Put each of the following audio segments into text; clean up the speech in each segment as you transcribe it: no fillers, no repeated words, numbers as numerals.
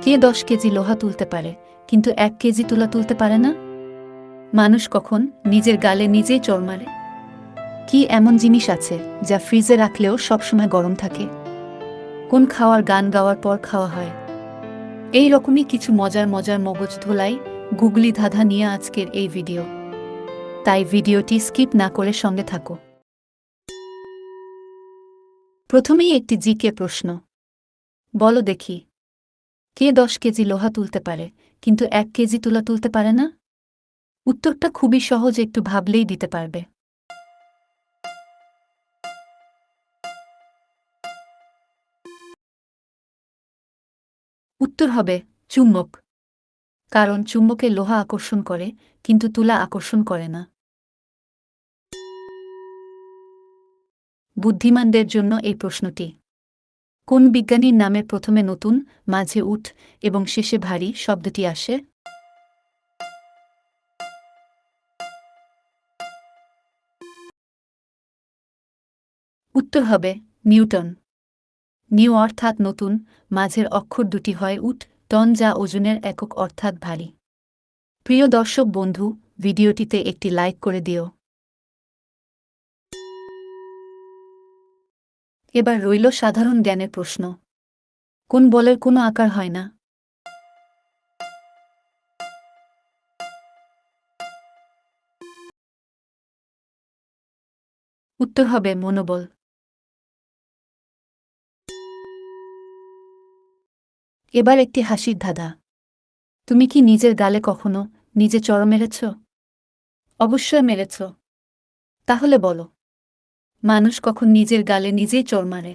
কে 10 KG লোহা তুলতে পারে কিন্তু 1 কেজি তুলা তুলতে পারে না? মানুষ কখন নিজের গালে নিজেই চড় মারে? কি এমন জিনিস আছে যা ফ্রিজে রাখলেও সবসময় গরম থাকে? কোন খাওয়ার গান গাওয়ার পর খাওয়া হয়? এই রকমই কিছু মজার মজার মগজ ধোলাই গুগলি ধাঁধা নিয়ে আজকের এই ভিডিও। তাই ভিডিওটি স্কিপ না করে সঙ্গে থাকো। প্রথমেই একটি জিকে প্রশ্ন। বলো দেখি, কে 10 কেজি লোহা তুলতে পারে কিন্তু 1 কেজি তুলা তুলতে পারে না? উত্তরটা খুবই সহজ, একটু ভাবলেই দিতে পারবে। উত্তর হবে চুম্বক। কারণ চুম্বকে লোহা আকর্ষণ করে কিন্তু তুলা আকর্ষণ করে না। বুদ্ধিমানদের জন্য এই প্রশ্নটি। কোন বিজ্ঞানীর নামে প্রথমে নতুন, মাঝে উঠ এবং শেষে ভারী শব্দটি আসে? উত্তর হবে নিউটন। নিউ অর্থাৎ নতুন, মাঝের অক্ষর দুটি হয় উঠ, টন যা ওজনের একক অর্থাৎ ভারী। প্রিয় দর্শক বন্ধু, ভিডিওটিতে একটি লাইক করে দিও। এবার রইল সাধারণ জ্ঞানের প্রশ্ন। কোন বলের কোনো আকার হয় না? উত্তর হবে মনোবল। এবার একটি হাসির ধাঁধা। তুমি কি নিজের গালে কখনো নিজে চড় মেরেছ? অবশ্যই মেরেছ। তাহলে বলো, মানুষ কখন নিজের গালে নিজেই চড় মারে?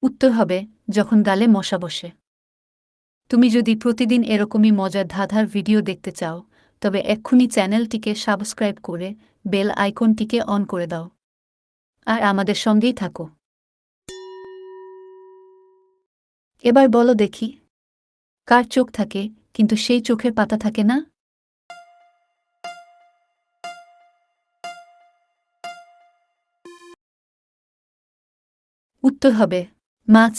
উত্তর হবে যখন গালে মশা বসে। তুমি যদি প্রতিদিন এরকমই মজার ধাঁধার ভিডিও দেখতে চাও, তবে এক্ষুনি চ্যানেলটিকে সাবস্ক্রাইব করে বেল আইকনটিকে অন করে দাও। আর আমাদের সঙ্গেই থাকো। এবার বলো দেখি, কার চোখ থাকে কিন্তু সেই চোখের পাতা থাকে না? উত্তর হবে মাছ।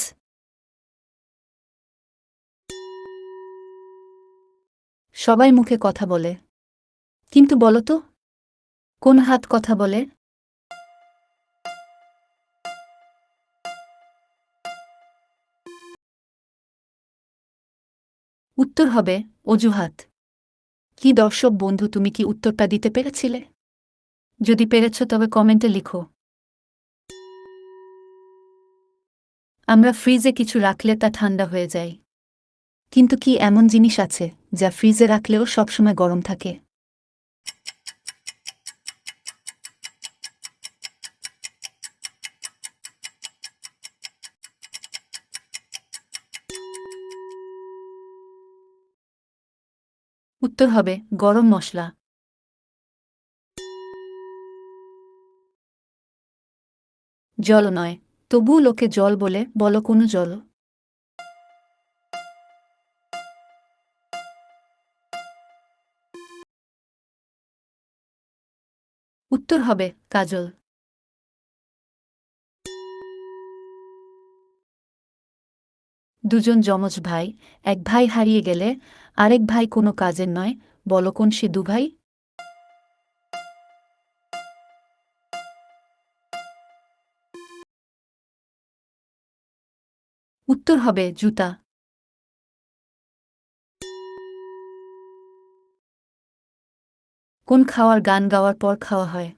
সবাই মুখে কথা বলে, কিন্তু বলো তো, কোন হাত কথা বলে? উত্তর হবে অজুহাত। কি দর্শক বন্ধু, তুমি কি উত্তরটা দিতে পেরেছিলে? যদি পেরেছ তবে কমেন্টে লিখো। আমরা ফ্রিজে কিছু রাখলে তা ঠান্ডা হয়ে যায়, কিন্তু কি এমন জিনিস আছে যা ফ্রিজে রাখলেও সবসময় গরম থাকে? উত্তর হবে গরম মশলা। জল নয়, তবুও লোকে জল বলে, বলো কোনো জল? উত্তর হবে কাজল। দুজন যমজ ভাই, এক ভাই হারিয়ে গেলে আরেক ভাই কোনো কাজের নয়, বলো কোন সে দুভাই? উত্তর হবে জুতা। কোন খাওয়ার গান গাওয়ার পর খাওয়া হয়?